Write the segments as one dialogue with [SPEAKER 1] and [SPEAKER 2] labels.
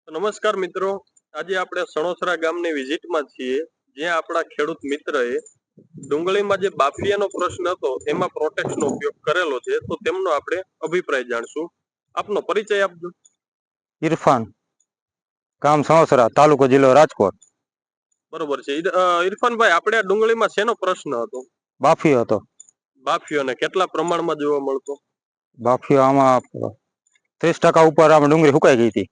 [SPEAKER 1] નમસ્કાર મિત્રો, આજે આપણે સણોસરા ગામની વિઝિટમાં છીએ, જ્યાં આપણા ખેડૂત મિત્રએ ડુંગળીમાં જે બાફિયાનો પ્રશ્ન હતો એમાં પ્રોટેક્સનો ઉપયોગ કરેલો છે, તો તેમનો આપણે અભિપ્રાય જાણશું. આપનો પરિચય આપજો.
[SPEAKER 2] ઇરફાન, ગામ સણોસરા, તાલુકો જિલ્લો રાજકોટ.
[SPEAKER 1] બરોબર છે. ઇરફાનભાઈ, આપણે આ ડુંગળીમાં શેનો પ્રશ્ન હતો?
[SPEAKER 2] બાફિયો હતો.
[SPEAKER 1] બાફિયો ને કેટલા પ્રમાણમાં જોવા મળતો?
[SPEAKER 2] બાફિયો આમાં 30% ઉપર આમાં ડુંગળી સુકાઈ ગઈ હતી.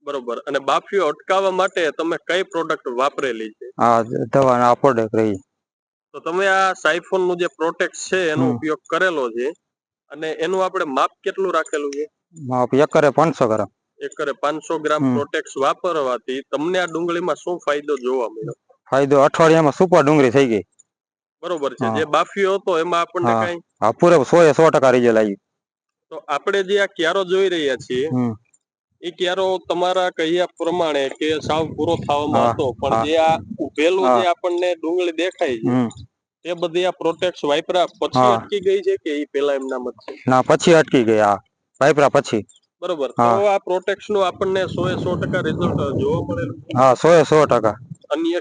[SPEAKER 1] બરોબર. અને બાફિયો અટકાવવા માટે તમે કઈ પ્રોડક્ટ વાપરેલી છે?
[SPEAKER 2] આ દવા આ પ્રોડક્ટ રહી.
[SPEAKER 1] તો તમે આ સાયફોન નું જે પ્રોટેક્ટ છે એનો ઉપયોગ કરેલો છે, અને એનું આપણે માપ કેટલું રાખેલું છે?
[SPEAKER 2] માપ એકરે 500 ગ્રામ.
[SPEAKER 1] એકરે 500 ગ્રામ પ્રોટેક્સ વાપરવાથી તમને આ ડુંગળીમાં શું ફાયદો જોવા મળ્યો?
[SPEAKER 2] ફાયદો અઠવાડિયામાં સુપર ડુંગળી થઈ ગઈ.
[SPEAKER 1] બરોબર છે. જે બાફિયો હતો એમાં આપણને કઈ
[SPEAKER 2] પૂરે 100% રિઝલ્ટ આવ્યું.
[SPEAKER 1] તો આપણે જે આ ક્યારો જોઈ રહ્યા છીએ એ ક્યારો તમારા કહ્યા પ્રમાણે કે સાવ પૂરો થવામાં હતો, પણ જે આ ઉભેલું જે આપણને ડુંગળી દેખાય છે એ બધી આ પ્રોટેક્સ વાપરા પછી અટકી ગઈ છે કે એ પેલા એમના મત છે? ના, પછી અટકી ગઈ. આ વાપરા પછી. બરોબર. તો આ પ્રોટેક્સ નું આપણને 100% રિઝલ્ટ જોવા મળેલું?
[SPEAKER 2] હા, 100%. અન્ય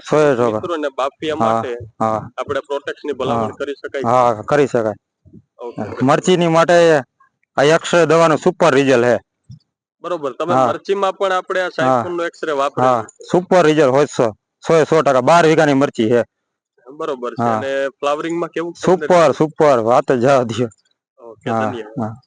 [SPEAKER 1] મિત્રોને બાફિયા માટે આપણે પ્રોટેક્સ ની ભલામણ કરી શકાય?
[SPEAKER 2] હા, કરી શકાય. મરચીની માટે આ એક્સરે દવાનું સુપર રિઝલ્ટ છે.
[SPEAKER 1] બરોબર. તમે મરચીમાં પણ આપણે આ સાયફોન નો એક્સરે વાપરેલો?
[SPEAKER 2] સુપર રિઝલ્ટ હોય 100%. 12 વીઘાની મરચી છે.
[SPEAKER 1] બરોબર છે. અને ફ્લાવરિંગ માં કેવું?
[SPEAKER 2] સુપર વાત જ જવા દો.
[SPEAKER 1] ઓકે, ધન્યવાદ.